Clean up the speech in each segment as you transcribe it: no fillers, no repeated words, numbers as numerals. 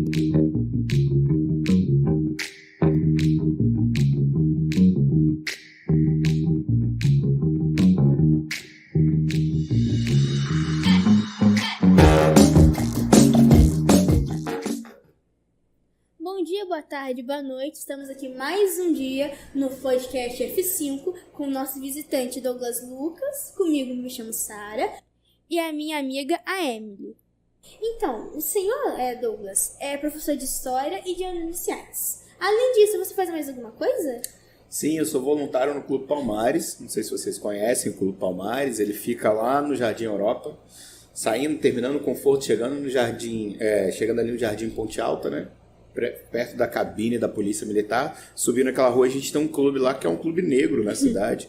Bom dia, boa tarde, boa noite. Estamos aqui mais um dia no podcast F5 com o nosso visitante Douglas Lucas. Comigo me chamo Sara e a minha amiga, a Emily. Então, o senhor, Douglas, é professor de História e de Artes Iniciais. Além disso, você faz mais alguma coisa? Sim, eu sou voluntário no Clube Palmares. Não sei se vocês conhecem o Clube Palmares. Ele fica lá no Jardim Europa, terminando o Conforto, chegando no Jardim, chegando ali no Jardim Ponte Alta, né? Perto da cabine da Polícia Militar. Subindo aquela rua, a gente tem um clube lá que é um clube negro na cidade,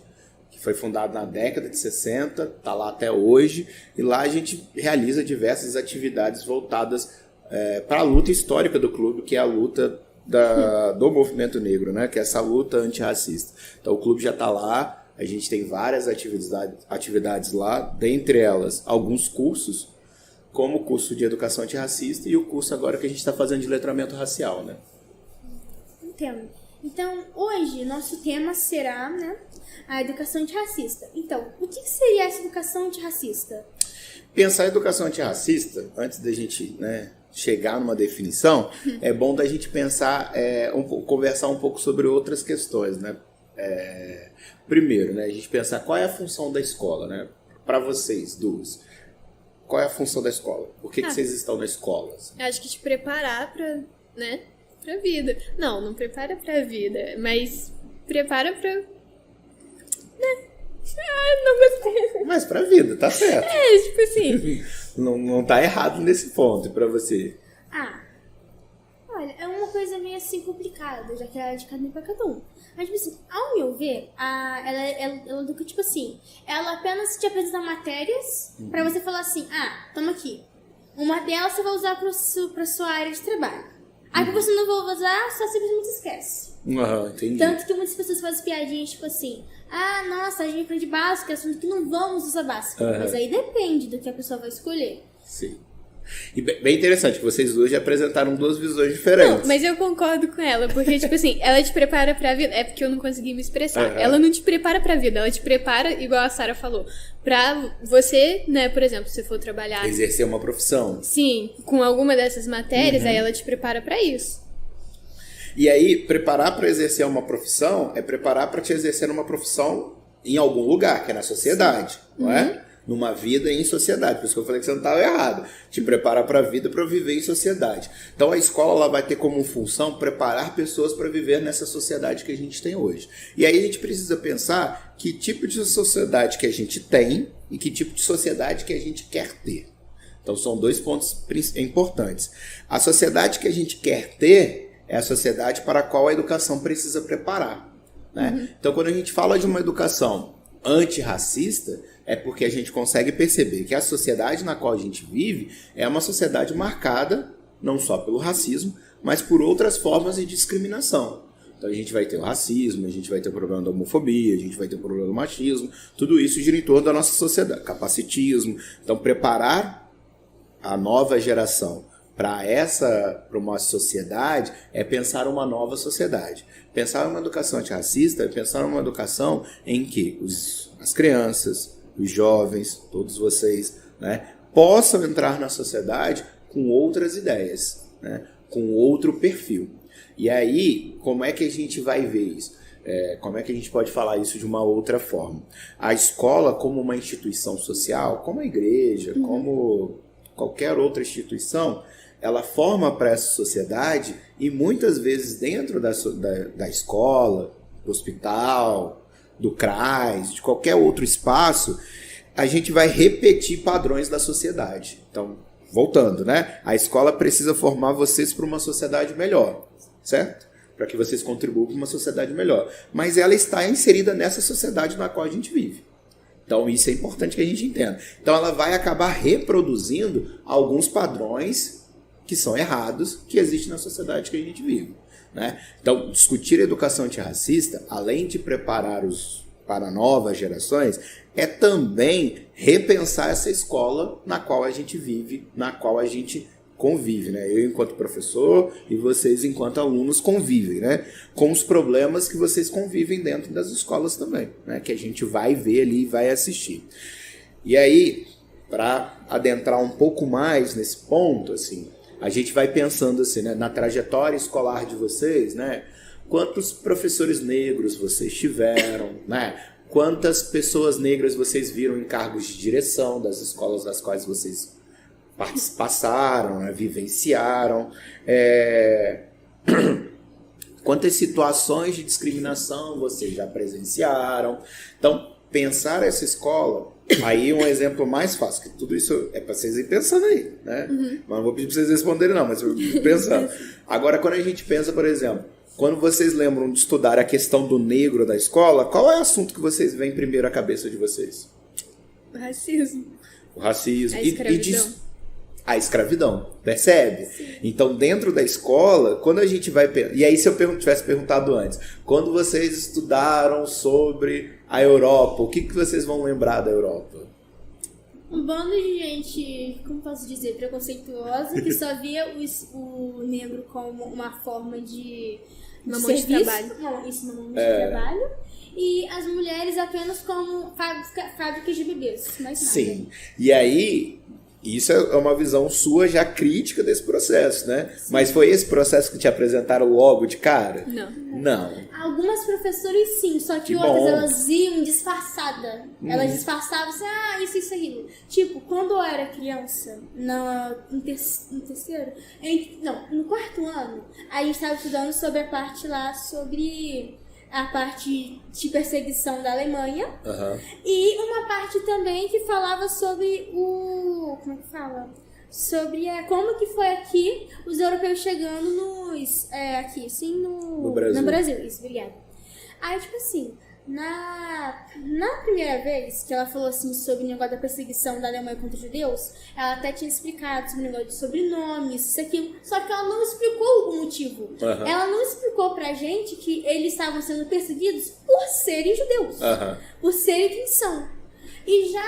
que foi fundado na década de 60, está lá até hoje, e lá a gente realiza diversas atividades voltadas para a luta histórica do clube, que é a luta do movimento negro, né? Que é essa luta antirracista. Então o clube já está lá, a gente tem várias atividades lá, dentre elas alguns cursos, como o curso de educação antirracista e o curso agora que a gente está fazendo de letramento racial, né? Entendo. Então, hoje, nosso tema será, né, a educação antirracista. Então, o que seria essa educação antirracista? Pensar em educação antirracista, antes da gente, né, chegar numa definição, é bom da gente pensar, conversar um pouco sobre outras questões, né? Primeiro, né, a gente pensar qual é a função da escola, né? Para vocês duas. Qual é a função da escola? Por que vocês estão na escola? Assim? Eu acho que te preparar pra vida. Não prepara pra vida, mas prepara pra... né? Não gostei. Mas pra vida, tá certo. Tipo assim... não tá errado nesse ponto pra você. Olha, é uma coisa meio assim complicada, já que é de cada um pra cada um. Mas, tipo assim, ao meu ver, ela educa, tipo assim, ela apenas te apresenta matérias pra você falar assim, toma aqui. Uma delas você vai usar pra sua área de trabalho. Aí que você não vai usar, só simplesmente esquece. Entendi. Tanto que muitas pessoas fazem piadinhas, tipo assim, nossa, a gente aprende básica, assunto que não vamos usar básica. Mas aí depende do que a pessoa vai escolher. Sim. E bem interessante que vocês dois já apresentaram duas visões diferentes. Não, mas eu concordo com ela, porque, tipo assim, ela te prepara pra vida. É porque eu não consegui me expressar. Ela não te prepara pra vida, ela te prepara, igual a Sara falou, pra você, né, por exemplo, se for trabalhar... exercer uma profissão. Sim, com alguma dessas matérias, aí ela te prepara pra isso. E aí, preparar pra exercer uma profissão é preparar pra te exercer uma profissão em algum lugar, que é na sociedade, não é? Numa vida em sociedade. Por isso que eu falei que você não estava errado. Te prepara para a vida, para viver em sociedade. Então a escola ela vai ter como função preparar pessoas para viver nessa sociedade que a gente tem hoje. E aí a gente precisa pensar que tipo de sociedade que a gente tem e que tipo de sociedade que a gente quer ter. Então são dois pontos importantes. A sociedade que a gente quer ter é a sociedade para a qual a educação precisa preparar, né? Então quando a gente fala de uma educação antirracista, é porque a gente consegue perceber que a sociedade na qual a gente vive é uma sociedade marcada não só pelo racismo, mas por outras formas de discriminação. Então a gente vai ter o racismo, a gente vai ter o problema da homofobia, a gente vai ter o problema do machismo, tudo isso gira em torno da nossa sociedade, capacitismo. Então preparar a nova geração para uma sociedade é pensar uma nova sociedade. Pensar uma educação antirracista é pensar uma educação em que as crianças, os jovens, todos vocês, né, possam entrar na sociedade com outras ideias, né, com outro perfil. E aí, como é que a gente vai ver isso? Como é que a gente pode falar isso de uma outra forma? A escola, como uma instituição social, como a igreja, como qualquer outra instituição, ela forma para essa sociedade e muitas vezes dentro da escola, do hospital, do CRAS, de qualquer outro espaço, a gente vai repetir padrões da sociedade. Então, voltando, né? A escola precisa formar vocês para uma sociedade melhor, certo? Para que vocês contribuam para uma sociedade melhor. Mas ela está inserida nessa sociedade na qual a gente vive. Então, isso é importante que a gente entenda. Então, ela vai acabar reproduzindo alguns padrões que são errados que existem na sociedade que a gente vive, né? Então, discutir educação antirracista, além de preparar para novas gerações, é também repensar essa escola na qual a gente vive, na qual a gente convive, né? Eu enquanto professor e vocês enquanto alunos convivem, né? Com os problemas que vocês convivem dentro das escolas também, né? Que a gente vai ver ali e vai assistir. E aí, para adentrar um pouco mais nesse ponto, assim, a gente vai pensando assim, né? Na trajetória escolar de vocês, né? Quantos professores negros vocês tiveram, né? Quantas pessoas negras vocês viram em cargos de direção das escolas das quais vocês passaram, né? Vivenciaram. Quantas situações de discriminação vocês já presenciaram. Então, pensar essa escola, aí um exemplo mais fácil, que tudo isso é para vocês irem pensando aí, né? Mas não vou pedir para vocês responderem não, mas eu pensando. Agora, quando a gente pensa, por exemplo, quando vocês lembram de estudar a questão do negro da escola, qual é o assunto que vocês veem primeiro à cabeça de vocês? O racismo. O racismo. A escravidão. A escravidão, percebe? Sim. Então, dentro da escola, quando a gente vai... E aí, se eu tivesse perguntado antes, quando vocês estudaram sobre a Europa, o que vocês vão lembrar da Europa? Um bando de gente, como posso dizer, preconceituosa, que só via o negro como uma forma de mão de trabalho. Não, isso, uma mão de trabalho. E as mulheres apenas como fábricas de bebês, mais nada. Sim. E aí, isso é uma visão sua já crítica desse processo, né? Sim. Mas foi esse processo que te apresentaram logo de cara? Não. Algumas professoras sim, só que outras elas iam disfarçada. Elas disfarçavam assim, isso, aquilo. Tipo, quando eu era criança, no terceiro, no quarto ano, a gente estava estudando sobre a parte lá, sobre a parte de perseguição da Alemanha. E uma parte também que falava sobre como que fala? Sobre como que foi aqui os europeus chegando aqui, assim, no Brasil. Isso, obrigada. Aí, tipo assim, na primeira vez que ela falou assim sobre o negócio da perseguição da Alemanha contra os judeus, ela até tinha explicado sobre o negócio de sobrenomes, isso, aquilo, só que ela não explicou o motivo. Ela não explicou pra gente que eles estavam sendo perseguidos por serem judeus, por serem quem são. E já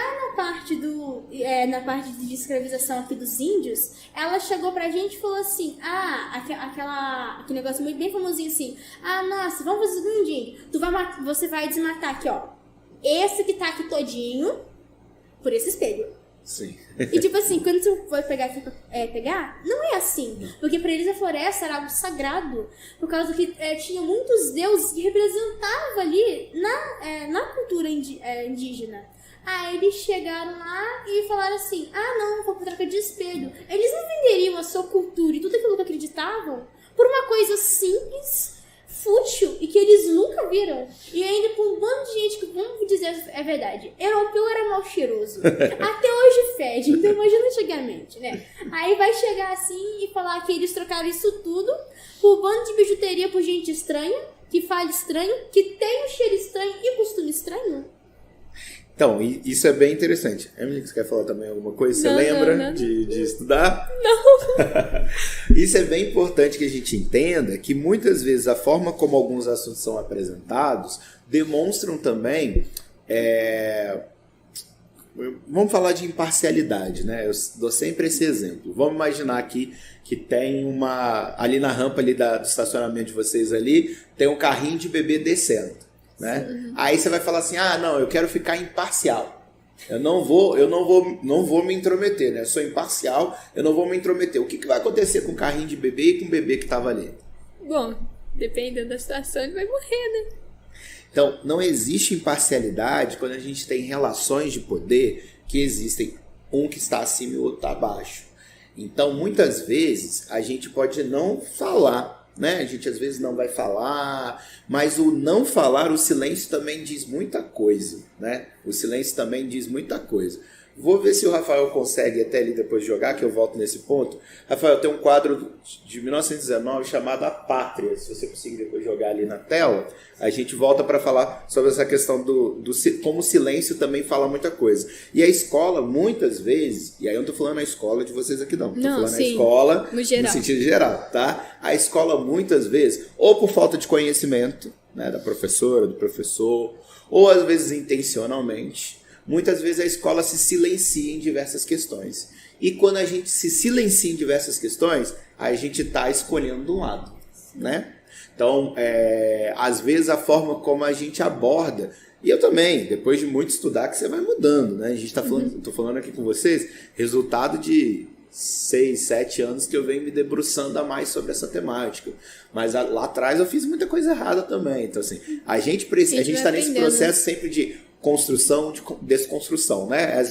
na parte de escravização aqui dos índios, ela chegou pra gente e falou assim, aquele negócio muito bem famosinho assim, nossa, vamos fazer o seguinte, você vai desmatar aqui, ó, esse que tá aqui todinho, por esse espelho. Sim. E tipo assim, quando tu vai pegar aqui pegar, não é assim. Porque pra eles a floresta era algo sagrado. Por causa que tinha muitos deuses que representavam ali na cultura indígena. Aí eles chegaram lá e falaram assim, não, vou por troca de espelho. Eles não venderiam a sua cultura e tudo aquilo que acreditavam por uma coisa simples, fútil e que eles nunca viram. E ainda com um bando de gente que, vamos dizer a verdade, europeu era mal cheiroso. Até hoje fede, então imagina antigamente, né? Aí vai chegar assim e falar que eles trocaram isso tudo por um bando de bijuteria por gente estranha, que fala estranho, que tem um cheiro estranho e costume estranho. Então, isso é bem interessante. Emily, você quer falar também alguma coisa? Você lembra de estudar? Não. Isso é bem importante que a gente entenda que muitas vezes a forma como alguns assuntos são apresentados demonstram também... Vamos falar de imparcialidade, né? Eu dou sempre esse exemplo. Vamos imaginar aqui que tem ali na rampa ali do estacionamento de vocês ali, tem um carrinho de bebê descendo. Né? Aí você vai falar assim, não, eu quero ficar imparcial. Eu não vou me intrometer, né? Eu sou imparcial, eu não vou me intrometer. O que vai acontecer com o carrinho de bebê e com o bebê que estava ali? Bom, dependendo da situação, ele vai morrer, né? Então, não existe imparcialidade quando a gente tem relações de poder que existem um que está acima e o outro está abaixo. Então, muitas vezes, a gente pode não falar, né? A gente às vezes não vai falar, mas o não falar, o silêncio também diz muita coisa, né? O silêncio também diz muita coisa. Vou ver se o Rafael consegue até ali depois jogar, que eu volto nesse ponto. Rafael, tem um quadro de 1919 chamado A Pátria. Se você conseguir depois jogar ali na tela, a gente volta para falar sobre essa questão como o silêncio também fala muita coisa. E a escola, muitas vezes, e aí eu não tô falando a escola de vocês aqui não, tô falando a escola no sentido geral, tá? A escola, muitas vezes, ou por falta de conhecimento, né, da professora, do professor, ou às vezes intencionalmente, muitas vezes a escola se silencia em diversas questões. E quando a gente se silencia em diversas questões, a gente está escolhendo um lado, né? Então, às vezes a forma como a gente aborda, e eu também, depois de muito estudar, que você vai mudando, né? A gente está falando, tô falando aqui com vocês, resultado de 6, 7 anos que eu venho me debruçando a mais sobre essa temática. Mas lá atrás eu fiz muita coisa errada também. Então, assim, a gente está nesse processo sempre de construção, de desconstrução, né?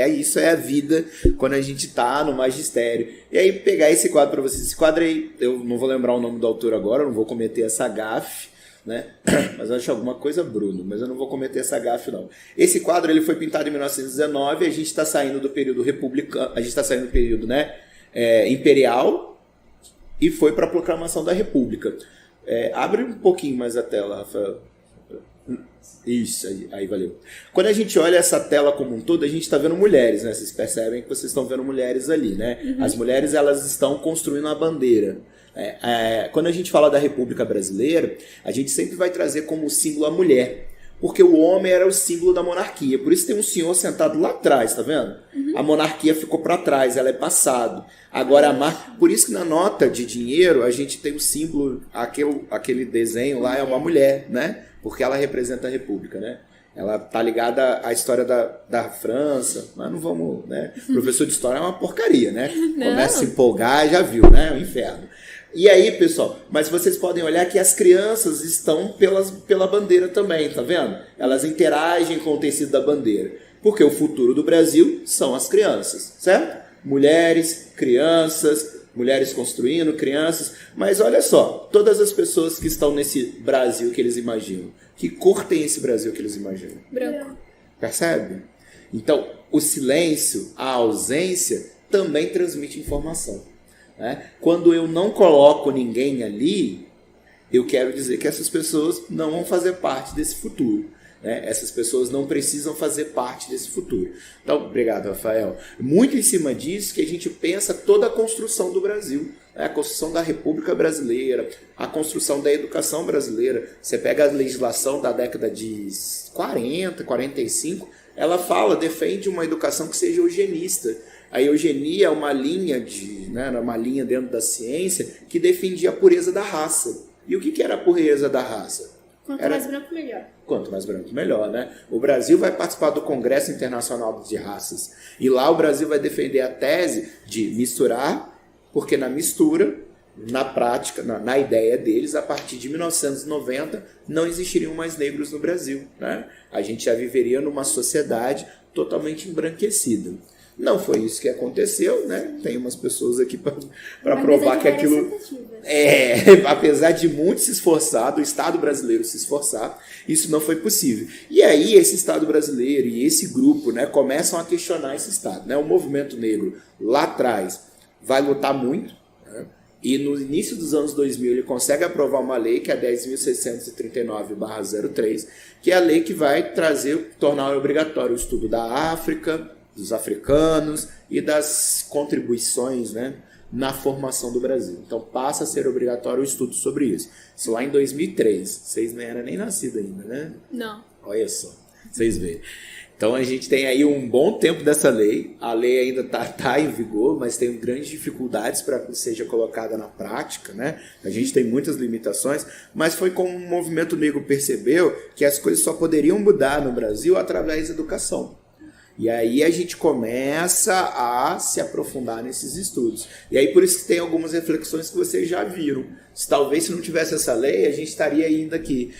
Isso é a vida quando a gente tá no magistério. E aí, pegar esse quadro para vocês. Esse quadro aí, eu não vou lembrar o nome do autor agora, eu não vou cometer essa gafe, né? Mas eu acho alguma coisa Bruno, mas eu não vou cometer essa gafe, não. Esse quadro ele foi pintado em 1919, a gente está saindo do período republicano, a gente está saindo do período, né, imperial, e foi para a proclamação da República. Abre um pouquinho mais a tela, Rafael. Isso, aí valeu. Quando a gente olha essa tela como um todo, a gente está vendo mulheres, né? Vocês percebem que vocês estão vendo mulheres ali, né? Uhum. As mulheres, elas estão construindo a bandeira. Quando a gente fala da República Brasileira, a gente sempre vai trazer como símbolo a mulher, porque o homem era o símbolo da monarquia. Por isso tem um senhor sentado lá atrás, tá vendo? Uhum. A monarquia ficou para trás, ela é passado. Agora por isso que na nota de dinheiro a gente tem o símbolo, aquele desenho lá é uma mulher, né? Porque ela representa a República, né? Ela tá ligada à história da França, mas não vamos, né? Professor de história é uma porcaria, né? Começa a se empolgar, já viu, né? O inferno. E aí, pessoal, mas vocês podem olhar que as crianças estão pela bandeira também, tá vendo? Elas interagem com o tecido da bandeira. Porque o futuro do Brasil são as crianças, certo? Mulheres, crianças, mulheres construindo, crianças. Mas olha só, todas as pessoas que estão nesse Brasil que eles imaginam, que cor tem esse Brasil que eles imaginam? Branco. Percebe? Então, o silêncio, a ausência, também transmite informação. Né? Quando eu não coloco ninguém ali, eu quero dizer que essas pessoas não vão fazer parte desse futuro. Né? Essas pessoas não precisam fazer parte desse futuro. Então, obrigado, Rafael. Muito em cima disso que a gente pensa toda a construção do Brasil. Né? A construção da República Brasileira, a construção da educação brasileira. Você pega a legislação da década de 40, 45, ela defende uma educação que seja eugenista. A eugenia é uma linha uma linha dentro da ciência que defendia a pureza da raça. E o que era a pureza da raça? Quanto mais branco, melhor. Quanto mais branco, melhor, né? O Brasil vai participar do Congresso Internacional de Raças. E lá o Brasil vai defender a tese de misturar, porque na mistura, na prática, na ideia deles, a partir de 1990, não existiriam mais negros no Brasil. Né? A gente já viveria numa sociedade totalmente embranquecida. Não foi isso que aconteceu, né? Tem umas pessoas aqui para provar que aquilo... apesar de muito se esforçar, do Estado brasileiro se esforçar, isso não foi possível. E aí esse Estado brasileiro e esse grupo, né, começam a questionar esse Estado. Né? O movimento negro lá atrás vai lutar muito, né? E no início dos anos 2000 ele consegue aprovar uma lei, que é a 10.639/03, que é a lei que vai tornar obrigatório o estudo da África, dos africanos e das contribuições, né, na formação do Brasil. Então passa a ser obrigatório o estudo sobre isso. Isso lá em 2003. Vocês não eram nem nascidos ainda, né? Não. Olha só, vocês veem. Então a gente tem aí um bom tempo dessa lei. A lei ainda tá em vigor, mas tem grandes dificuldades para que seja colocada na prática, né? A gente tem muitas limitações, mas foi como o movimento negro percebeu que as coisas só poderiam mudar no Brasil através da educação. E aí a gente começa a se aprofundar nesses estudos. E aí por isso que tem algumas reflexões que vocês já viram. Talvez se não tivesse essa lei, a gente estaria ainda aqui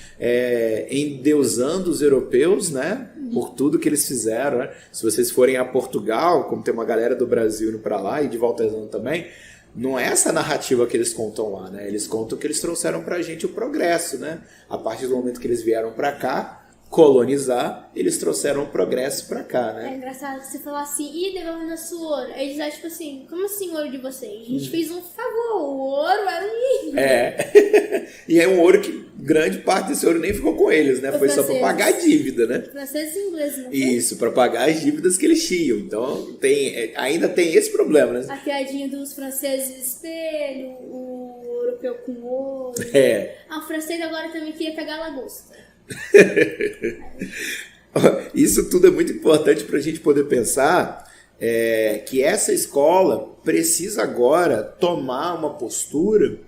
endeusando os europeus, né? Por tudo que eles fizeram. Né? Se vocês forem a Portugal, como tem uma galera do Brasil indo para lá e de volta também, não é essa narrativa que eles contam lá. Né? Eles contam que eles trouxeram para a gente o progresso. Né? A partir do momento que eles vieram para cá, colonizar, eles trouxeram o progresso pra cá, né? É engraçado você falar assim, devolve nosso ouro. Aí eles acham, tipo assim, como assim o ouro de vocês? A gente fez um favor, o ouro era um livro. E é um ouro que grande parte desse ouro nem ficou com eles, né? Foi só pra pagar a dívida, né? Franceses e ingleses, não foi? Isso, pra pagar as dívidas que eles tinham. Então, ainda tem esse problema, né? A piadinha dos franceses espelho, o europeu com ouro. O francês agora também queria pegar a lagosta. Isso tudo é muito importante para a gente poder pensar que essa escola precisa agora tomar uma postura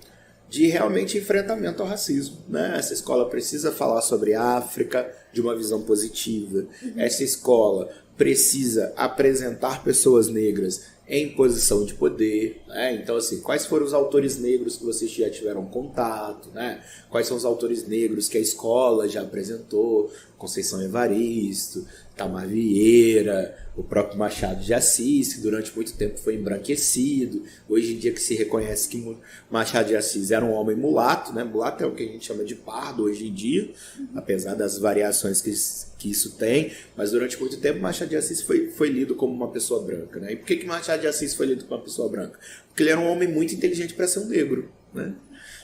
de realmente enfrentamento ao racismo, né? Essa escola precisa falar sobre a África de uma visão positiva. Essa escola precisa apresentar pessoas negras em posição de poder, né? Então, assim, quais foram os autores negros que vocês já tiveram contato, né? Quais são os autores negros que a escola já apresentou? Conceição Evaristo, Tamar Vieira, o próprio Machado de Assis, que durante muito tempo foi embranquecido. Hoje em dia que se reconhece que Machado de Assis era um homem mulato, né? Mulato é o que a gente chama de pardo hoje em dia, apesar das variações que isso tem, mas durante muito tempo Machado de Assis foi lido como uma pessoa branca, né? E por que Machado de Assis foi lido como uma pessoa branca? Porque ele era um homem muito inteligente para ser um negro, né?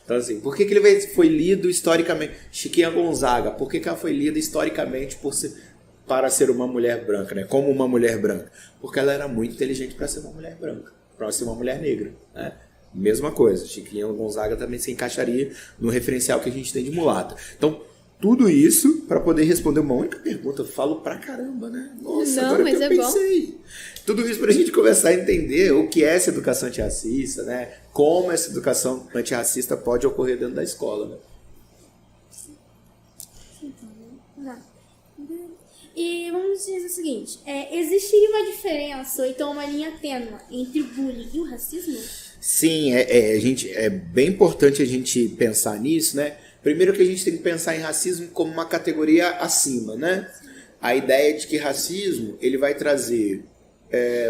Então, assim, por que ele foi lido historicamente? Chiquinha Gonzaga, por que ela foi lida historicamente para ser uma mulher branca, né? Como uma mulher branca? Porque ela era muito inteligente para ser uma mulher branca, para ser uma mulher negra, né? Mesma coisa, Chiquinha Gonzaga também se encaixaria no referencial que a gente tem de mulata. Então, tudo isso para poder responder uma única pergunta. Eu falo pra caramba, né? Nossa, não, agora mas que eu pensei. Tudo isso pra gente começar a entender o que é essa educação antirracista, né? Como essa educação antirracista pode ocorrer dentro da escola, né? E vamos dizer o seguinte, existiria uma diferença, ou então uma linha tênue entre o bullying e o racismo? Sim, é bem importante a gente pensar nisso, né? Primeiro que a gente tem que pensar em racismo como uma categoria acima, né? A ideia de que racismo ele vai trazer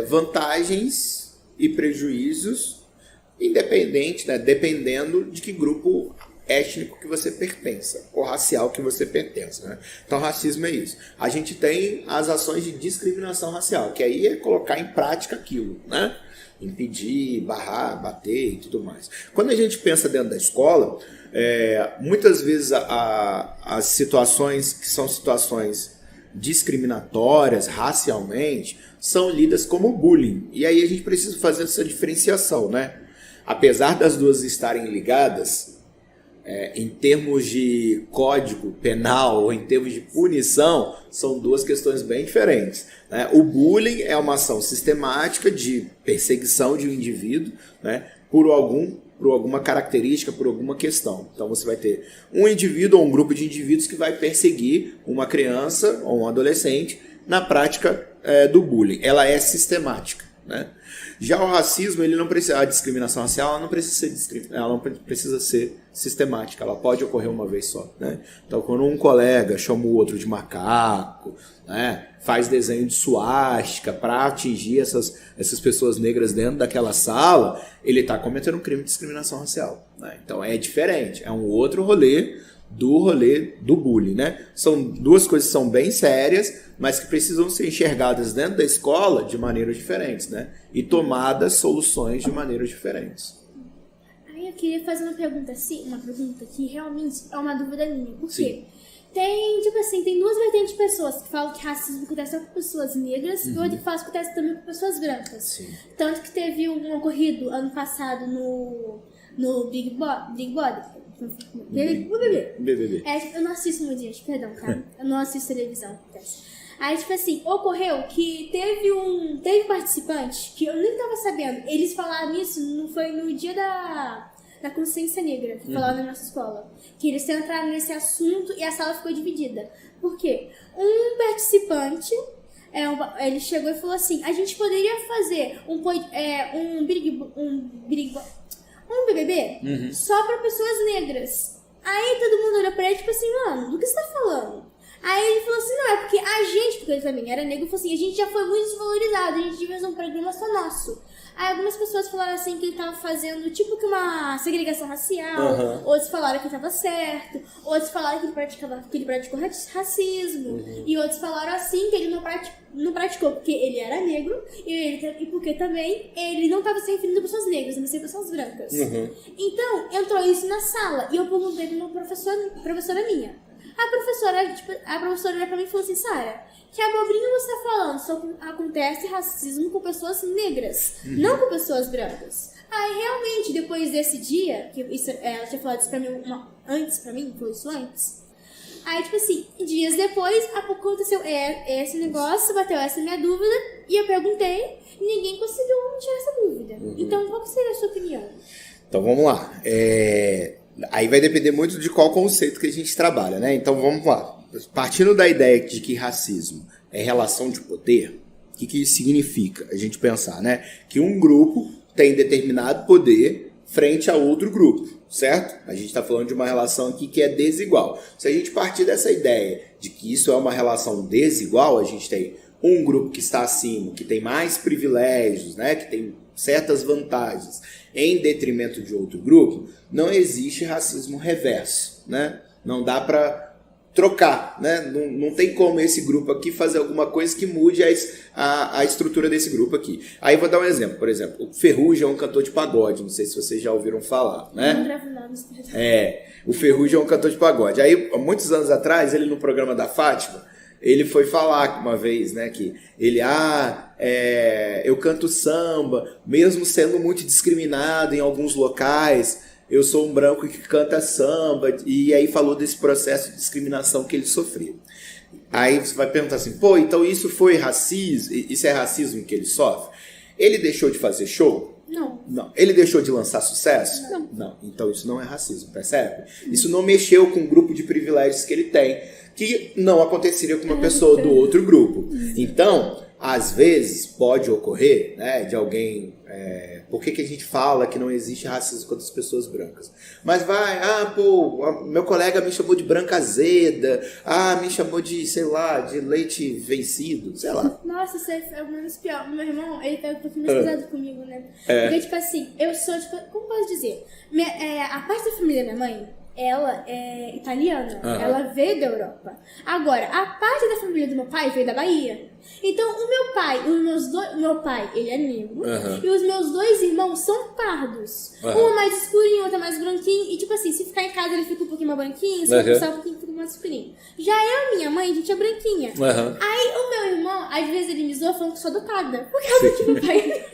vantagens e prejuízos independente, né? Dependendo de que grupo étnico que você pertença, ou racial que você pertença, né? Então, racismo é isso. A gente tem as ações de discriminação racial, que aí é colocar em prática aquilo, né? Impedir, barrar, bater e tudo mais. Quando a gente pensa dentro da escola, muitas vezes as situações que são situações discriminatórias racialmente são lidas como bullying. E aí a gente precisa fazer essa diferenciação, né? Apesar das duas estarem ligadas, em termos de código penal ou em termos de punição, são duas questões bem diferentes, né? O bullying é uma ação sistemática de perseguição de um indivíduo, né, por alguma característica, por alguma questão. Então você vai ter um indivíduo ou um grupo de indivíduos que vai perseguir uma criança ou um adolescente na prática do bullying. Ela é sistemática, né? Já o racismo, a discriminação racial, ela não precisa ser sistemática, ela pode ocorrer uma vez só, né? Então, quando um colega chama o outro de macaco, né, faz desenho de suástica para atingir essas pessoas negras dentro daquela sala, ele está cometendo um crime de discriminação racial, né? Então, é diferente, é um outro rolê do bullying, né? São duas coisas que são bem sérias, mas que precisam ser enxergadas dentro da escola de maneiras diferentes, né? E tomadas soluções de maneiras diferentes. Aí eu queria fazer uma pergunta que realmente é uma dúvida minha. Por quê? Sim. Tem duas vertentes de pessoas que falam que racismo acontece só com pessoas negras e outra que fala que acontece também com pessoas brancas. Sim. Tanto que teve um ocorrido ano passado no Big Brother. BBB. Eu não assisto muito, gente, perdão, tá? Eu não assisto televisão. Aí, tipo assim, ocorreu que teve participante que eu nem tava sabendo. Eles falaram isso, foi no dia da consciência negra, que falaram na nossa escola. Que eles entraram nesse assunto e a sala ficou dividida. Por quê? Um participante, ele chegou e falou assim, a gente poderia fazer um BBB só pra pessoas negras. Aí todo mundo olhou pra ele, tipo assim, mano, do que você tá falando? Aí ele falou assim, não, é porque porque ele também era negro, falou assim, a gente já foi muito desvalorizado, a gente devia fazer um programa só nosso. Aí algumas pessoas falaram assim que ele tava fazendo tipo que uma segregação racial, outros falaram que tava certo, outros falaram que ele praticou racismo, e outros falaram assim que ele não praticou porque ele era negro e porque também ele não tava se referindo a pessoas negras, mas sim a pessoas brancas. Então, entrou isso na sala e eu perguntei pra uma professora minha. A professora olhou pra mim e falou assim, Sara, que abobrinha você tá falando? Só acontece racismo com pessoas negras, não com pessoas brancas. Aí, realmente, depois desse dia, que ela tinha falado isso pra mim falou isso antes. Aí, tipo assim, dias depois, aconteceu esse negócio, bateu essa minha dúvida, e eu perguntei, e ninguém conseguiu tirar essa dúvida. Então, qual que seria a sua opinião? Então, vamos lá. Aí vai depender muito de qual conceito que a gente trabalha, né? Então, vamos lá. Partindo da ideia de que racismo é relação de poder, o que isso significa? A gente pensar, né? Que um grupo tem determinado poder frente a outro grupo, certo? A gente está falando de uma relação aqui que é desigual. Se a gente partir dessa ideia de que isso é uma relação desigual, a gente tem um grupo que está acima, que tem mais privilégios, né? Que tem certas vantagens, em detrimento de outro grupo, não existe racismo reverso, né? Não dá para trocar, né? Não tem como esse grupo aqui fazer alguma coisa que mude a estrutura desse grupo aqui. Aí vou dar um exemplo, por exemplo, o Ferrugem é um cantor de pagode, não sei se vocês já ouviram falar, né? Não gravo nomes. O Ferrugem é um cantor de pagode. Aí, há muitos anos atrás, ele no programa da Fátima, ele foi falar uma vez, né, que ele, eu canto samba, mesmo sendo muito discriminado em alguns locais, eu sou um branco que canta samba, e aí falou desse processo de discriminação que ele sofreu. Aí você vai perguntar assim, então isso foi racismo? Isso é racismo que ele sofre? Ele deixou de fazer show? Não. Ele deixou de lançar sucesso? Não. Então isso não é racismo, percebe? Isso não mexeu com o grupo de privilégios que ele tem, que não aconteceria com uma pessoa do outro grupo. Então, às vezes, pode ocorrer, né, de alguém... por que a gente fala que não existe racismo contra as pessoas brancas? Mas meu colega me chamou de branca azeda, me chamou de, sei lá, de leite vencido, sei lá. Nossa, isso é o menos pior. Meu irmão, ele pega um pouquinho mais pesado comigo, né? Porque, tipo assim, eu sou, tipo, como posso dizer? A parte da família da minha mãe, ela é italiana, ela veio da Europa. Agora, a parte da família do meu pai veio da Bahia. Então, o meu pai, ele é negro, e os meus dois irmãos são pardos. Um é mais escurinho, outro é mais branquinho, e tipo assim, se ficar em casa ele fica um pouquinho mais branquinho, se ficar um pouquinho, fica mais escurinho. Já eu e minha mãe, a gente é branquinha. Aí, o meu irmão, às vezes ele me zoa falando que sou adotada, por causa que meu pai é.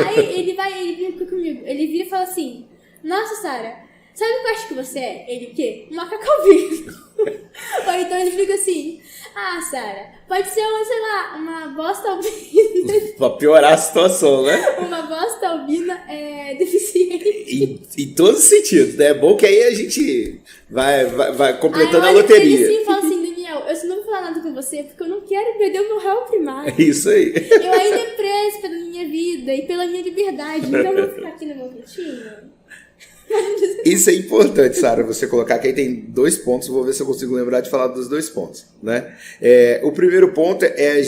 Aí, ele brinca comigo, ele vira e fala assim, nossa, Sara, sabe o que eu acho que você é? Ele o quê? Um macaco albino. Ou então ele fica assim, Sara, pode ser uma bosta albina. Pra piorar a situação, né? Uma bosta albina deficiente. Em todos os sentidos, né? É bom que aí a gente vai completando a loteria. Ele sim fala assim, Daniel, eu não vou falar nada com você porque eu não quero perder o meu réu primário. É isso aí. Eu ainda é preso pela minha vida e pela minha liberdade, então eu vou ficar aqui no meu cantinho. Isso é importante, Sara, você colocar que aí tem 2 pontos, vou ver se eu consigo lembrar de falar dos 2 pontos, né? O primeiro ponto é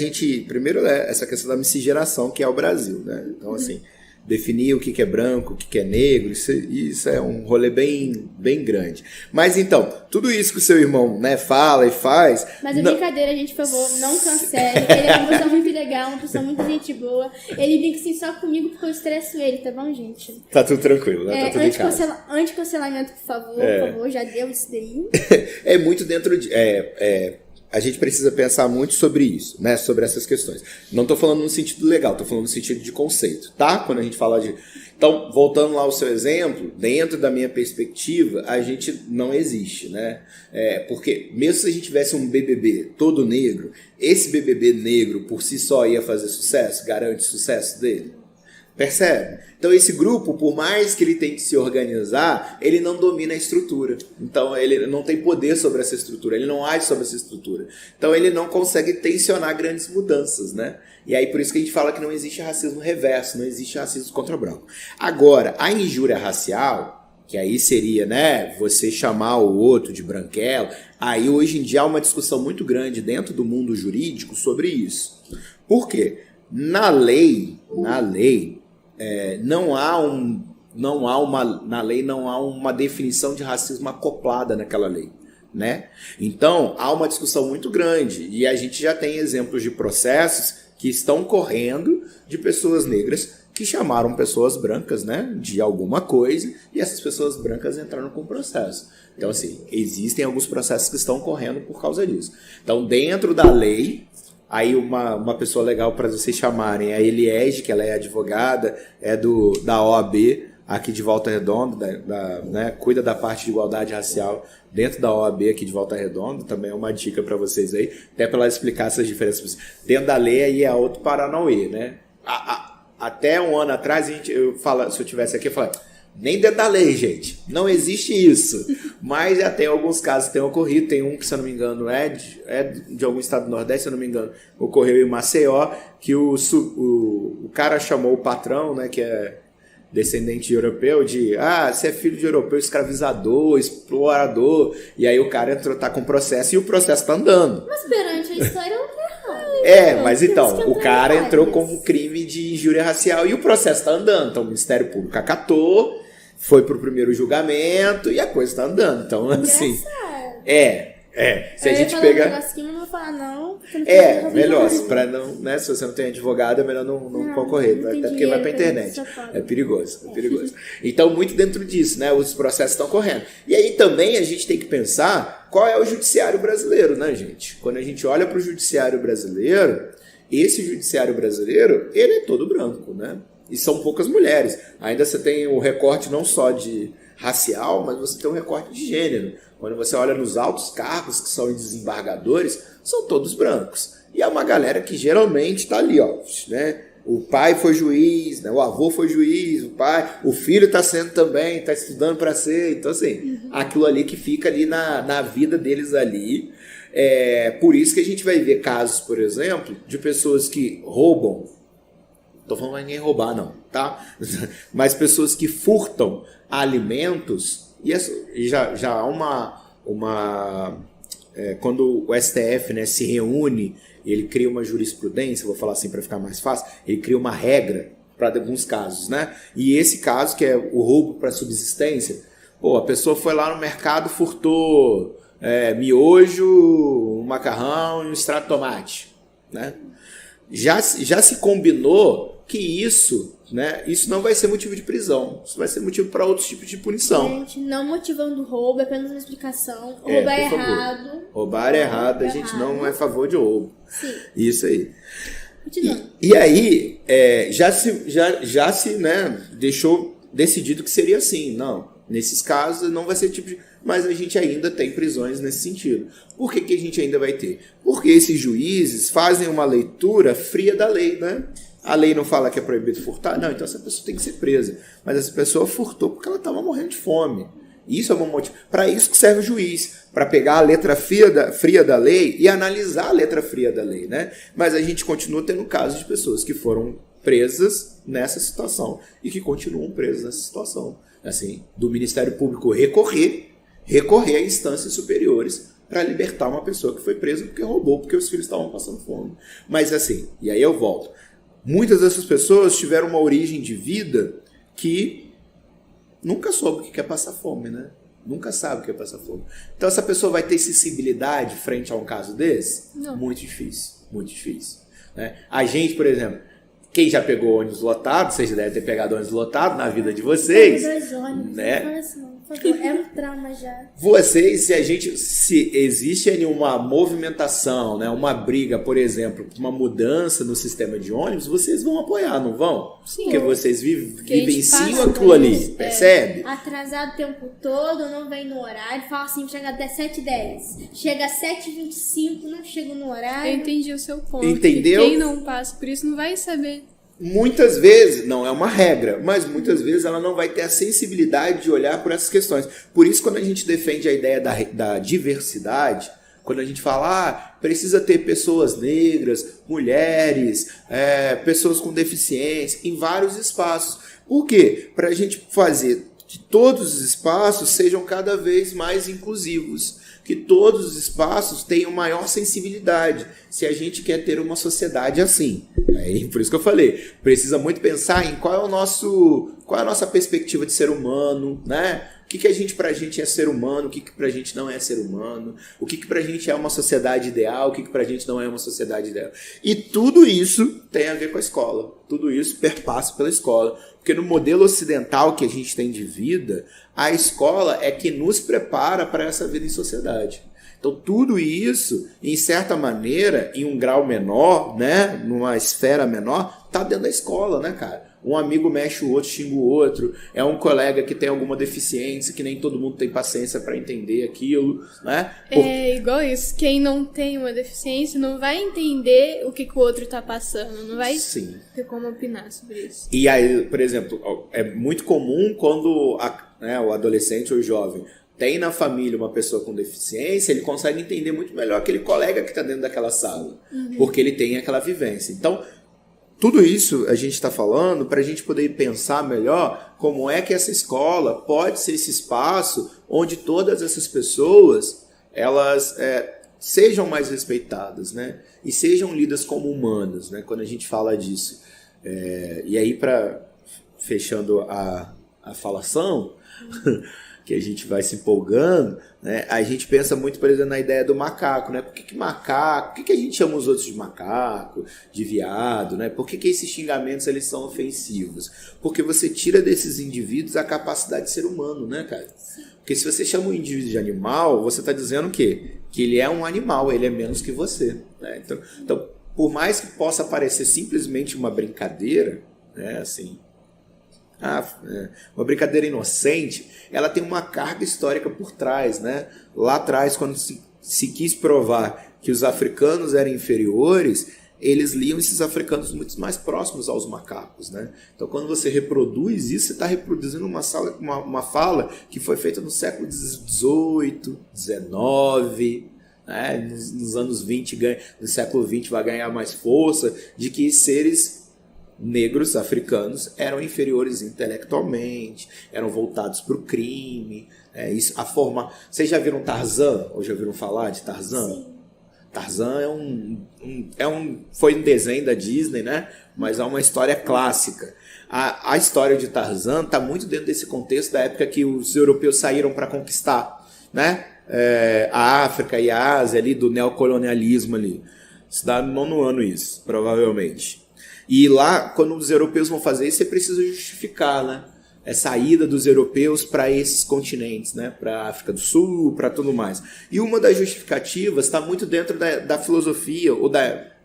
essa questão da miscigenação, que é o Brasil, né? Então, assim, definir o que é branco, o que é negro, isso é um rolê bem, bem grande. Mas então, tudo isso que o seu irmão, né, fala e faz... Mas é brincadeira, gente, por favor, não cancele. Ele é uma pessoa muito legal, uma pessoa muito gente boa. Ele brinca assim só comigo porque eu estresso ele, tá bom, gente? Tá tudo tranquilo, né? Tá tudo em casa. Anti-cancelamento, por favor, já deu isso daí. É muito dentro de... a gente precisa pensar muito sobre isso, né? Sobre essas questões. Não estou falando no sentido legal, estou falando no sentido de conceito, tá? Quando a gente fala de... Então, voltando lá ao seu exemplo, dentro da minha perspectiva, a gente não existe, né? Porque mesmo se a gente tivesse um BBB todo negro, esse BBB negro por si só ia fazer sucesso? Garante o sucesso dele? Percebe? Então esse grupo, por mais que ele tente se organizar, ele não domina a estrutura. Então ele não tem poder sobre essa estrutura, ele não age sobre essa estrutura. Então ele não consegue tensionar grandes mudanças, né? E aí por isso que a gente fala que não existe racismo reverso, não existe racismo contra o branco. Agora, a injúria racial, que aí seria, né, você chamar o outro de branquelo, aí hoje em dia há uma discussão muito grande dentro do mundo jurídico sobre isso. Por quê? Na lei, não há uma definição de racismo acoplada naquela lei, né? Então, há uma discussão muito grande e a gente já tem exemplos de processos que estão correndo de pessoas negras que chamaram pessoas brancas, né, de alguma coisa, e essas pessoas brancas entraram com o processo. Então, assim, existem alguns processos que estão correndo por causa disso. Então, dentro da lei... Aí uma pessoa legal para vocês chamarem é a Eliege, que ela é advogada, da OAB, aqui de Volta Redonda, né, cuida da parte de igualdade racial dentro da OAB aqui de Volta Redonda, também é uma dica para vocês aí, até para ela explicar essas diferenças. Dentro da lei aí é outro Paranauê, né? Até um ano atrás, se eu tivesse aqui, eu falava, nem dentro da lei, gente, não existe isso. Mas já tem alguns casos que têm ocorrido, tem um que, se eu não me engano, é de algum estado do Nordeste, se eu não me engano, ocorreu em Maceió, que o cara chamou o patrão, né, que é descendente de europeu, você é filho de europeu, escravizador, explorador, e aí o cara tá com processo e o processo tá andando. Mas perante a história ela tá errada. Mas então, o cara entrou com um crime de injúria racial e o processo tá andando, então o Ministério Público acatou, foi pro primeiro julgamento e a coisa tá andando, então assim... Se a gente pegar... melhor, para não, né, se você não tem advogado, é melhor não concorrer, até porque vai pra internet. É perigoso. Então, muito dentro disso, né, os processos estão correndo. E aí também a gente tem que pensar qual é o judiciário brasileiro, né, gente? Quando a gente olha pro judiciário brasileiro, esse judiciário brasileiro, ele é todo branco, né? E são poucas mulheres. Ainda você tem o recorte não só de racial, mas você tem um recorte de gênero. Quando você olha nos altos cargos, que são desembargadores, são todos brancos. E é uma galera que geralmente está ali, ó, né? O pai foi juiz, né? O avô foi juiz, o filho está sendo também, está estudando para ser. Então, assim, aquilo ali que fica ali na vida deles ali. Por isso que a gente vai ver casos, por exemplo, de pessoas que roubam. Não tô falando ninguém roubar, não, tá? Mas pessoas que furtam alimentos. E já há uma quando o STF, né, se reúne, ele cria uma jurisprudência, vou falar assim para ficar mais fácil, ele cria uma regra para alguns casos, né? E esse caso, que é o roubo para subsistência, a pessoa foi lá no mercado, furtou miojo, um macarrão e um extrato de tomate, né? Já se combinou que isso não vai ser motivo de prisão. Isso vai ser motivo para outros tipos de punição. Gente, não motivando roubo, é apenas uma explicação. Roubar é errado. Roubar é errado, a gente não é a favor de roubo. Sim. Isso aí. E aí, já se né, deixou decidido que seria assim. Não, nesses casos não vai ser tipo de... Mas a gente ainda tem prisões nesse sentido. Por que a gente ainda vai ter? Porque esses juízes fazem uma leitura fria da lei, né? A lei não fala que é proibido furtar? Não, então essa pessoa tem que ser presa. Mas essa pessoa furtou porque ela estava morrendo de fome. Isso é um motivo. Para isso que serve o juiz. Para pegar a letra fria da lei e analisar a letra fria da lei, né? Mas a gente continua tendo casos de pessoas que foram presas nessa situação e que continuam presas nessa situação. Assim, do Ministério Público recorrer a instâncias superiores para libertar uma pessoa que foi presa porque roubou, porque os filhos estavam passando fome. Mas assim, e aí eu volto. Muitas dessas pessoas tiveram uma origem de vida que nunca soube o que é passar fome, né? Nunca sabe o que é passar fome. Então essa pessoa vai ter sensibilidade frente a um caso desse? Não. Muito difícil, né? A gente, por exemplo, quem já pegou ônibus lotado, vocês devem ter pegado ônibus lotado na vida de vocês. Né? Não fala assim, não. Por favor, é um trauma já. Vocês, se existe ali uma movimentação, né, uma briga, por exemplo, uma mudança no sistema de ônibus, vocês vão apoiar, não vão? Sim. Porque vocês vivenciam aquilo ali, percebe? Atrasado o tempo todo, não vem no horário, fala assim, chega até 7h10. Chega às 7h25, não chega no horário. Eu entendi o seu ponto. Entendeu? Quem não passa por isso não vai saber. Muitas vezes, não é uma regra, mas muitas vezes ela não vai ter a sensibilidade de olhar por essas questões. Por isso, quando a gente defende a ideia da diversidade, quando a gente fala, precisa ter pessoas negras, mulheres, pessoas com deficiência, em vários espaços. Por quê? Para a gente fazer que todos os espaços sejam cada vez mais inclusivos, que todos os espaços tenham maior sensibilidade, se a gente quer ter uma sociedade assim. Por isso que eu falei, precisa muito pensar em qual é a nossa perspectiva de ser humano, né? O que pra gente é ser humano, o que pra gente não é ser humano, o que pra gente é uma sociedade ideal, o que pra gente não é uma sociedade ideal. E tudo isso tem a ver com a escola, tudo isso perpassa pela escola. Porque no modelo ocidental que a gente tem de vida, a escola é que nos prepara para essa vida em sociedade. Então tudo isso, em certa maneira, em um grau menor, né, numa esfera menor, está dentro da escola, né, cara? Um amigo mexe o outro, xinga o outro. É um colega que tem alguma deficiência, que nem todo mundo tem paciência para entender aquilo, né? É igual isso. Quem não tem uma deficiência não vai entender o que o outro tá passando. Não vai ter como opinar sobre isso. E aí, por exemplo, é muito comum quando o adolescente ou o jovem tem na família uma pessoa com deficiência, ele consegue entender muito melhor aquele colega que está dentro daquela sala, porque ele tem aquela vivência. Então, tudo isso a gente está falando para a gente poder pensar melhor como é que essa escola pode ser esse espaço onde todas essas pessoas elas sejam mais respeitadas, né? E sejam lidas como humanas, né? Quando a gente fala disso. E aí, fechando a falação, que a gente vai se empolgando, né? A gente pensa muito, por exemplo, na ideia do macaco, né? Por que macaco? Por que a gente chama os outros de macaco, de viado, né? Por que esses xingamentos eles são ofensivos? Porque você tira desses indivíduos a capacidade de ser humano, né, cara? Porque se você chama um indivíduo de animal, você está dizendo o quê? Que ele é um animal, ele é menos que você, né? Então, por mais que possa parecer simplesmente uma brincadeira, né, assim, uma brincadeira inocente, ela tem uma carga histórica por trás, né? Lá atrás, quando se quis provar que os africanos eram inferiores, eles liam esses africanos muito mais próximos aos macacos, né? Então, quando você reproduz isso, você está reproduzindo uma fala que foi feita no século XVIII, XIX, né? Nos anos 20, no século XX vai ganhar mais força, de que seres negros africanos eram inferiores intelectualmente, eram voltados para o crime. Vocês já viram Tarzan? Ou já viram falar de Tarzan? Sim. Tarzan foi um desenho da Disney, né? Mas é uma história clássica. A história de Tarzan está muito dentro desse contexto da época que os europeus saíram para conquistar, né? A África e a Ásia ali, do neocolonialismo ali. Se dá no 9º ano isso, provavelmente. E lá, quando os europeus vão fazer isso, você precisa justificar, né? A saída dos europeus para esses continentes, né? Para a África do Sul, para tudo mais. E uma das justificativas está muito dentro da filosofia, ou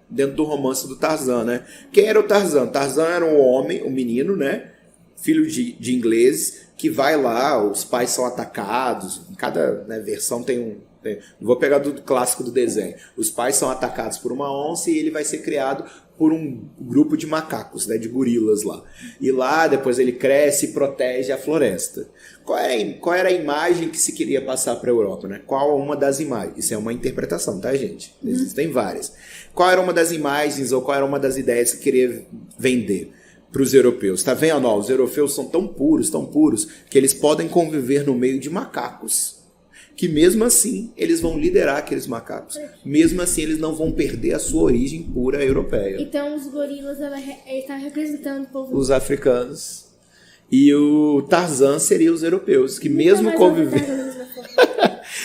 dentro do romance do Tarzan, né? Quem era o Tarzan? Tarzan era um homem, um menino, né? Filho de ingleses, que vai lá, os pais são atacados, em cada, né, versão tem não vou pegar do clássico do desenho. Os pais são atacados por uma onça e ele vai ser criado por um grupo de macacos, né, de gorilas lá. E lá depois ele cresce e protege a floresta. Qual era a imagem que se queria passar para a Europa, né? Qual uma das imagens? Isso é uma interpretação, tá, gente? Existem várias. Qual era uma das imagens ou qual era uma das ideias que queria vender para os europeus? Tá vendo? Ó, os europeus são tão puros, que eles podem conviver no meio de macacos. Que mesmo assim eles vão liderar aqueles macacos. Mesmo assim eles não vão perder a sua origem pura europeia. Então os gorilas estão representando o povo... Os africanos. E o Tarzan seria os europeus, que mesmo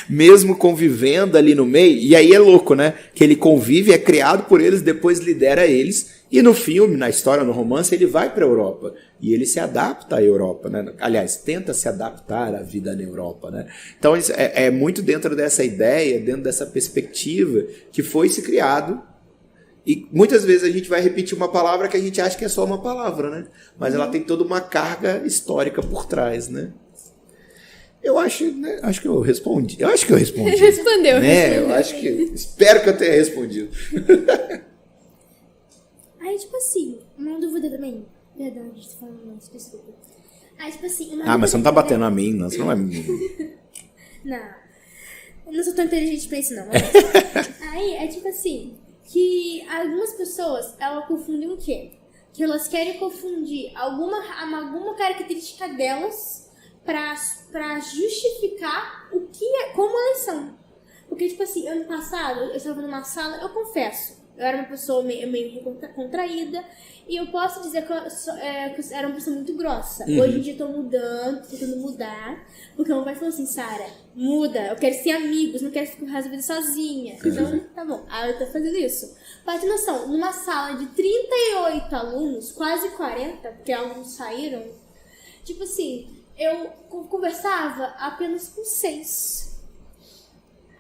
mesmo convivendo ali no meio, e aí é louco, né? Que ele convive, é criado por eles, depois lidera eles, e no filme, na história, no romance, ele vai para a Europa. E ele se adapta à Europa, né? Aliás, tenta se adaptar à vida na Europa, né? Então é muito dentro dessa ideia, dentro dessa perspectiva, que foi se criado. E muitas vezes a gente vai repetir uma palavra que a gente acha que é só uma palavra, né? Mas ela tem toda uma carga histórica por trás, né? Eu acho, né? Acho que eu respondi. Respondeu, né? Eu acho que... Espero que eu tenha respondido. Aí, tipo assim, uma dúvida também. Perdão, a gente tá falando mais, desculpa. Aí, tipo assim... mas você não tá batendo a mim, não. Você não é... Não. Eu não sou tão inteligente pra isso, não. Aí, é tipo assim... Que algumas pessoas, elas confundem o quê? Que elas querem confundir alguma característica delas pra justificar como elas são. Porque, tipo assim, ano passado, eu estava numa sala, eu confesso, eu era uma pessoa meio contraída, e eu posso dizer que eu era uma pessoa muito grossa. Hoje em dia eu tô tentando mudar, porque meu pai falou assim, Sara, muda, eu quero ser amigos, não quero ficar resolvendo sozinha. Então, tá bom, aí eu tô fazendo isso. Pra ter noção, numa sala de 38 alunos, quase 40, porque alguns saíram, tipo assim, eu conversava apenas com 6.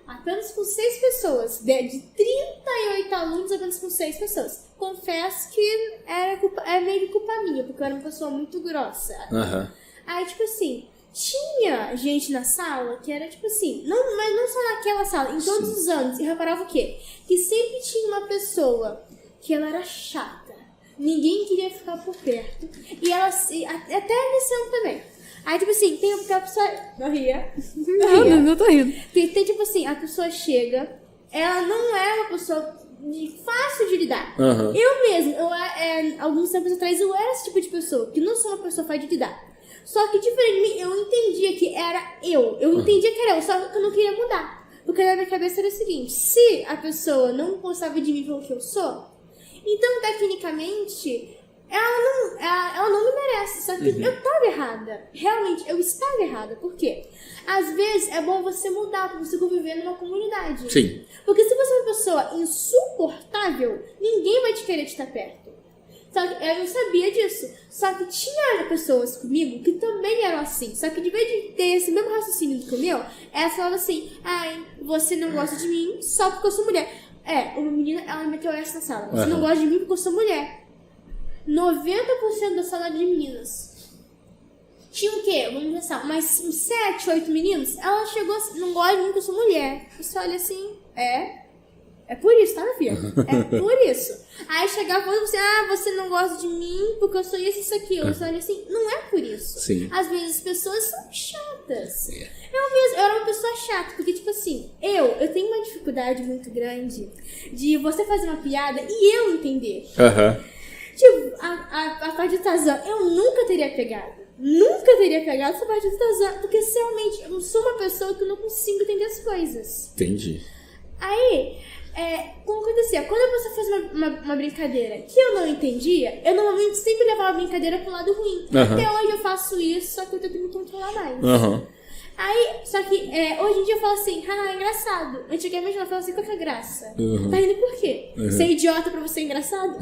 Apenas com 6 pessoas. De 38 alunos, apenas com 6 pessoas. Confesso que é meio que culpa minha, porque eu era uma pessoa muito grossa. Aham. Aí, tipo assim, tinha gente na sala que era, tipo assim, mas não só naquela sala, em todos os anos. E reparava o quê? Que sempre tinha uma pessoa que ela era chata. Ninguém queria ficar por perto. E ela, até nesse ano também. Aí, tipo assim, tem a pessoa... Não ria? Não tô rindo. Tem, tipo assim, a pessoa chega, ela não é uma pessoa fácil de lidar. Uhum. Eu mesmo, alguns tempos atrás, eu era esse tipo de pessoa, que não sou uma pessoa fácil de lidar. Só que, diferente de mim, eu entendia que era eu. Eu entendia que era eu, só que eu não queria mudar. Porque na minha cabeça era o seguinte, se a pessoa não gostava de mim pelo que eu sou, então, tecnicamente... Ela não me merece, só que eu estava errada. Realmente, eu estava errada. Por quê? Às vezes é bom você mudar pra você conviver numa comunidade. Sim. Porque se você é uma pessoa insuportável, ninguém vai te querer estar perto. Só que eu sabia disso. Só que tinha pessoas comigo que também eram assim. Só que de vez de ter esse mesmo raciocínio que o meu, ela falava assim: ai, você não gosta de mim só porque eu sou mulher. Uma menina, ela meteu essa na sala. Você não gosta de mim porque eu sou mulher. 90% da sala de meninas. Tinha o quê? Vamos pensar, uns 7, 8 meninos. Ela chegou assim, não gosta de mim porque eu sou mulher. Você olha assim, é por isso, tá, minha filha? É por isso. Aí chegava e falava assim, você não gosta de mim porque eu sou isso e aquilo. Você olha assim, não é por isso. Sim. Às vezes as pessoas são chatas. Eu era uma pessoa chata, porque tipo assim, eu tenho uma dificuldade muito grande de você fazer uma piada e eu entender. Tipo, a parte do Tarzan, eu nunca teria pegado. Nunca teria pegado essa parte do Tarzan. Porque, realmente, eu sou uma pessoa que não consigo entender as coisas. Entendi. Aí, como acontecia? Quando a pessoa fazia uma brincadeira que eu não entendia, eu normalmente sempre levava a brincadeira pro lado ruim. Até hoje eu faço isso, só que eu tento me controlar mais. Aí, só que hoje em dia eu falo assim, é engraçado. Antigamente eu falava assim, qual que é a graça? Tá rindo por quê? Ser idiota pra você é engraçado?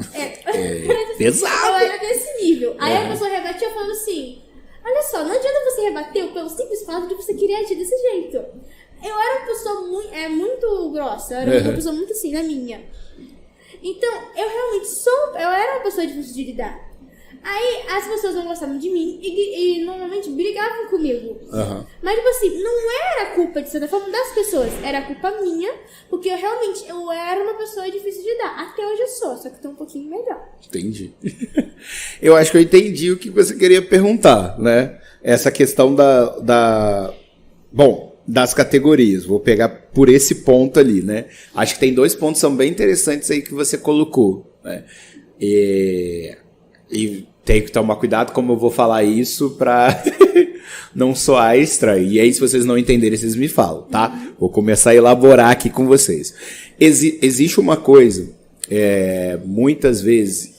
Pesado! Eu era desse nível. Aí a pessoa rebatia falando assim, olha só, não adianta você rebater pelo simples fato de você querer agir desse jeito. Eu era uma pessoa muito grossa, eu era uma pessoa muito assim, na minha. Então, eu realmente eu era uma pessoa difícil de lidar. Aí as pessoas não gostavam de mim e normalmente brigavam comigo. Mas, tipo assim, não era culpa, de certa forma, das pessoas. Era culpa minha, porque eu era uma pessoa difícil de lidar. Até hoje eu sou, só que tô um pouquinho melhor. Entendi. Eu acho que eu entendi o que você queria perguntar, né? Essa questão das categorias. Vou pegar por esse ponto ali, né? Acho que tem 2 pontos que são bem interessantes aí que você colocou, né? E tem que tomar cuidado como eu vou falar isso pra não soar estranho. E aí, se vocês não entenderem, vocês me falam, tá? Vou começar a elaborar aqui com vocês. Existe uma coisa, muitas vezes,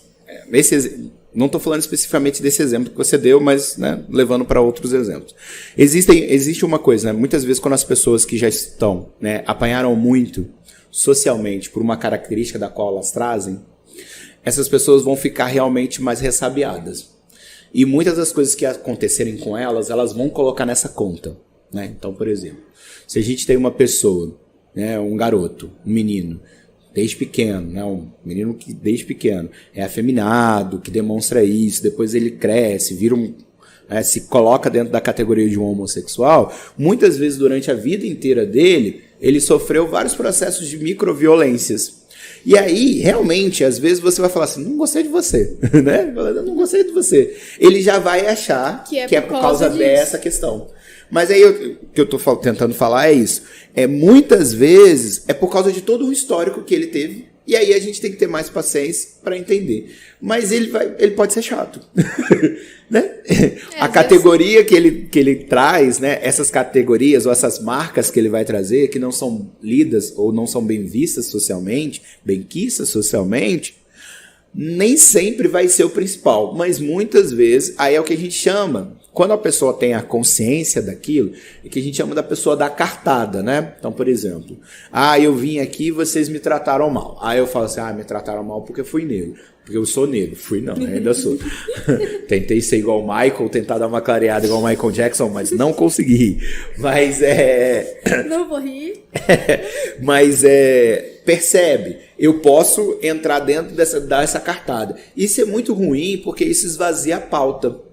não estou falando especificamente desse exemplo que você deu, mas, né, levando para outros exemplos. Existe uma coisa, né? Muitas vezes quando as pessoas que já estão, né, apanharam muito socialmente por uma característica da qual elas trazem, essas pessoas vão ficar realmente mais ressabiadas. E muitas das coisas que acontecerem com elas vão colocar nessa conta, né? Então, por exemplo, se a gente tem uma pessoa, né, um garoto, um menino, desde pequeno, né, um menino que desde pequeno é afeminado, que demonstra isso, depois ele cresce, se coloca dentro da categoria de um homossexual, muitas vezes durante a vida inteira dele, ele sofreu vários processos de microviolências. E aí, realmente, às vezes você vai falar assim, não gostei de você, né? Eu não gostei de você. Ele já vai achar que é por causa dessa questão. Mas aí, o que eu estou tentando falar é isso. Muitas vezes, é por causa de todo o histórico que ele teve, e aí a gente tem que ter mais paciência para entender. Mas ele pode ser chato. Né? A categoria que ele traz, né? Essas categorias ou essas marcas que ele vai trazer, que não são lidas ou não são bem vistas socialmente, bem quistas socialmente, nem sempre vai ser o principal, mas muitas vezes, aí é o que a gente chama, quando a pessoa tem a consciência daquilo, é que a gente chama da pessoa da cartada, né? Então, por exemplo, eu vim aqui e vocês me trataram mal. Aí eu falo assim, me trataram mal porque fui negro. Porque eu sou negro. Fui não, ainda sou. Tentei ser igual o Michael, tentar dar uma clareada igual o Michael Jackson, mas não consegui. Mas Não vou rir. Mas percebe, eu posso entrar dentro dar essa cartada. Isso é muito ruim porque isso esvazia a pauta.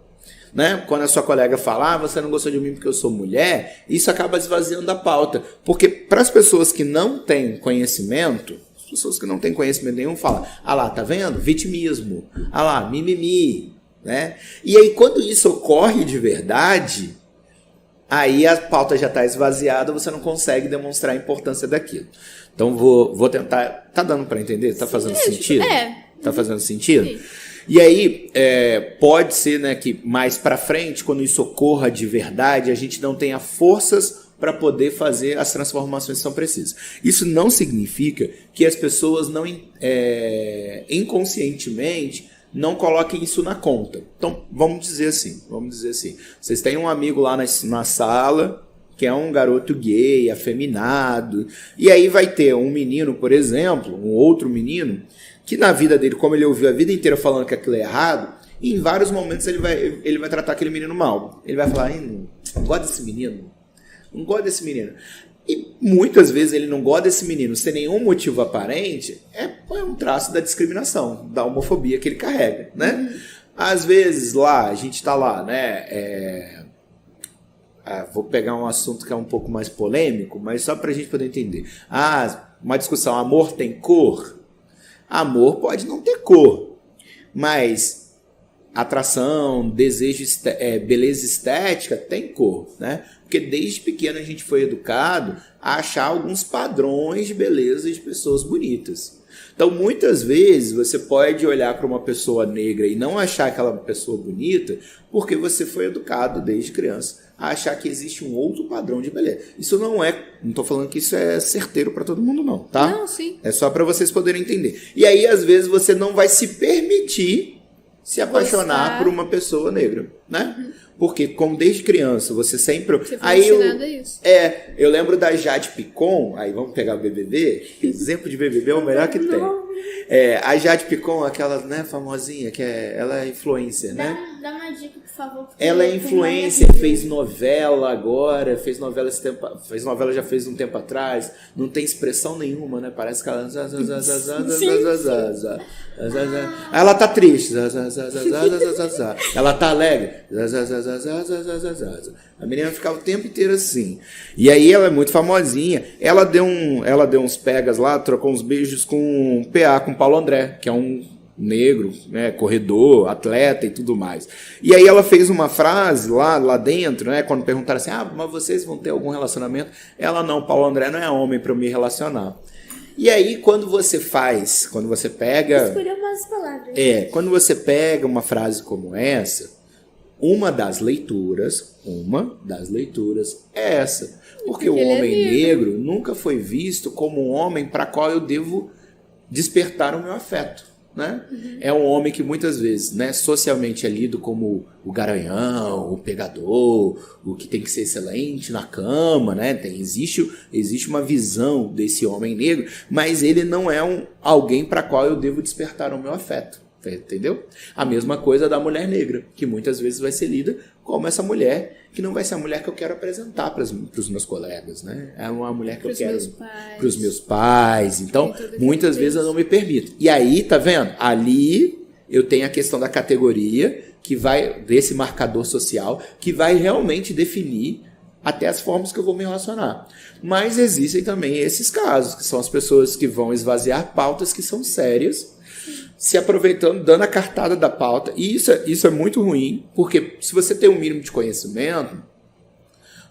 Né? Quando a sua colega fala, você não gostou de mim porque eu sou mulher, isso acaba esvaziando a pauta. Porque para as pessoas que não têm conhecimento, as pessoas que não têm conhecimento nenhum falam, lá, tá vendo? Vitimismo. Lá, mimimi. Né? E aí quando isso ocorre de verdade, aí a pauta já está esvaziada, você não consegue demonstrar a importância daquilo. Então vou tentar. Tá dando para entender? Tá fazendo sentido? Tá fazendo sentido? Sim. E aí, pode ser, né, que mais para frente, quando isso ocorra de verdade, a gente não tenha forças para poder fazer as transformações que são precisas. Isso não significa que as pessoas não inconscientemente não coloquem isso na conta. Então, vamos dizer assim, vocês têm um amigo lá na sala que é um garoto gay, afeminado, e aí vai ter um menino, por exemplo, um outro menino, que na vida dele, como ele ouviu a vida inteira falando que aquilo é errado, em vários momentos ele vai tratar aquele menino mal. Ele vai falar, não gosto desse menino, não gosto desse menino. E muitas vezes ele não gosta desse menino sem nenhum motivo aparente, é um traço da discriminação, da homofobia que ele carrega, né? Às vezes lá, a gente tá lá, né, vou pegar um assunto que é um pouco mais polêmico, mas só pra gente poder entender. Uma discussão, amor tem cor? Amor pode não ter cor, mas atração, desejo, beleza estética tem cor, né? Porque desde pequeno a gente foi educado a achar alguns padrões de beleza de pessoas bonitas. Então, muitas vezes, você pode olhar para uma pessoa negra e não achar aquela pessoa bonita porque você foi educado desde criança a achar que existe um outro padrão de beleza. Isso não estou falando que isso é certeiro para todo mundo não, tá? Não, sim. É só para vocês poderem entender. E aí, às vezes, você não vai se permitir se apaixonar por uma pessoa negra, né? Porque, como desde criança, você sempre... Você foi ensinado a isso. Eu lembro da Jade Picon, aí vamos pegar o BBB, exemplo de BBB é o melhor que tem. A Jade Picon, aquela, né, famosinha, ela é influencer, né? Dá uma dica, por favor. Ela é influencer, fez novela agora, fez novela já fez um tempo atrás, não tem expressão nenhuma, né? Parece que ela... Ela tá triste, ela tá alegre, a menina ficava o tempo inteiro assim. E aí ela é muito famosinha. Ela deu uns pegas lá, trocou uns beijos com o PA, com o Paulo André, que é um negro, né, corredor, atleta e tudo mais. E aí ela fez uma frase lá dentro, né, quando perguntaram assim, mas vocês vão ter algum relacionamento? Ela, não, Paulo André não é homem para eu me relacionar. E aí, quando você pega... Escolheu umas palavras. Quando você pega uma frase como essa, uma das leituras é essa. Porque o homem negro nunca foi visto como um homem para qual eu devo despertar o meu afeto. Né? É um homem que muitas vezes, né, socialmente é lido como o garanhão, o pegador, o que tem que ser excelente na cama, né? Existe uma visão desse homem negro, mas ele não é alguém para qual eu devo despertar o meu afeto, entendeu? A mesma coisa da mulher negra, que muitas vezes vai ser lida como essa mulher que não vai ser a mulher que eu quero apresentar para os meus colegas, né? É uma mulher que eu quero para os meus pais. Então, muitas vezes eu não me permito. E aí, tá vendo? Ali eu tenho a questão da categoria, que vai, desse marcador social, que vai realmente definir até as formas que eu vou me relacionar. Mas existem também esses casos, que são as pessoas que vão esvaziar pautas que são sérias, se aproveitando, dando a cartada da pauta. E isso é muito ruim, porque se você tem um mínimo de conhecimento,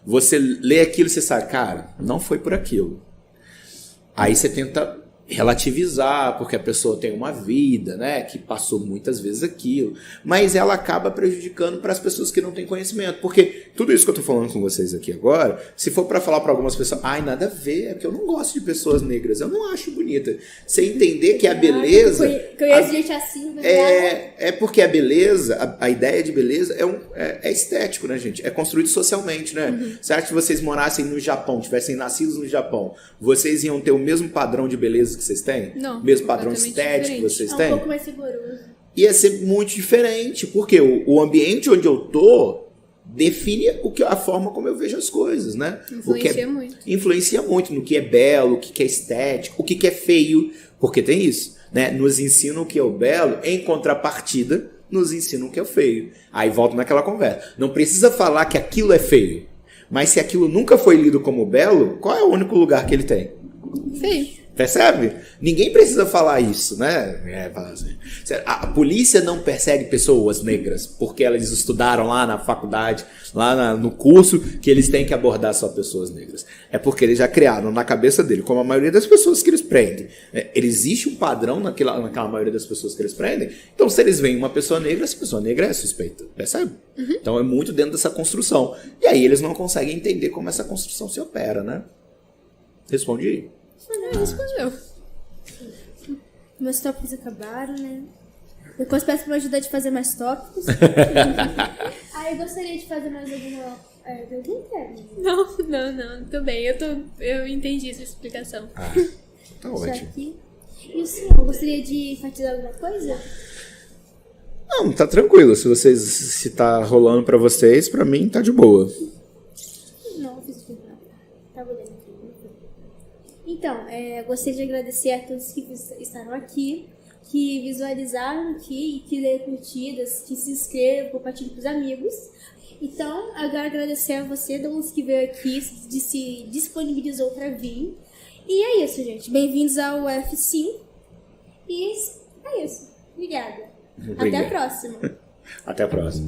você lê aquilo e você sabe, cara, não foi por aquilo. Aí você tenta relativizar, porque a pessoa tem uma vida, né, que passou muitas vezes aquilo, mas ela acaba prejudicando para as pessoas que não têm conhecimento, porque tudo isso que eu tô falando com vocês aqui agora, se for para falar para algumas pessoas, ai, nada a ver, é porque eu não gosto de pessoas negras, eu não acho bonita. Você entender que a beleza... Conheço gente assim, mas é porque a beleza, a ideia de beleza é estético, né, gente? É construído socialmente, né? Você acha que vocês morassem no Japão, tivessem nascidos no Japão, vocês iam ter o mesmo padrão de beleza que vocês têm? Não. O mesmo padrão estético diferente. que vocês é têm? um pouco mais rigoroso. Ia ser muito diferente, porque o ambiente onde eu tô define a forma como eu vejo as coisas, né? Influencia muito. Influencia muito no que é belo, o que é estético, o que é feio, porque tem isso, né? Nos ensinam o que é o belo, em contrapartida, nos ensinam o que é o feio. Aí volta naquela conversa. Não precisa falar que aquilo é feio, mas se aquilo nunca foi lido como belo, qual é o único lugar que ele tem? Feio. Percebe? Ninguém precisa falar isso, né? A polícia não persegue pessoas negras porque elas estudaram lá na faculdade, lá no curso, que eles têm que abordar só pessoas negras. É porque eles já criaram na cabeça dele, como a maioria das pessoas que eles prendem. Existe um padrão naquela maioria das pessoas que eles prendem. Então, se eles veem uma pessoa negra, essa pessoa negra é suspeita. Percebe? Então, é muito dentro dessa construção. E aí, eles não conseguem entender como essa construção se opera, né? Responde aí. Respondeu. Meus tópicos acabaram, né? Depois peço pra ajudar de fazer mais tópicos. Eu gostaria de fazer mais alguma pergunta? Não, tô bem. Eu entendi sua explicação. Tá ótimo. Aqui. E o senhor, gostaria de enfatizar alguma coisa? Não, tá tranquilo. Se tá rolando pra vocês, pra mim tá de boa. Não, fiz tudo não. Tá olhando aqui. Então, gostaria de agradecer a todos que estavam aqui, que visualizaram aqui, que deram curtidas, que se inscrevam, compartilhem com os amigos. Então, agora agradecer a você, Douglas, que veio aqui, se disponibilizou para vir. E é isso, gente. Bem-vindos ao F5. E é isso. Obrigada. Obrigado. Até a próxima. Até a próxima.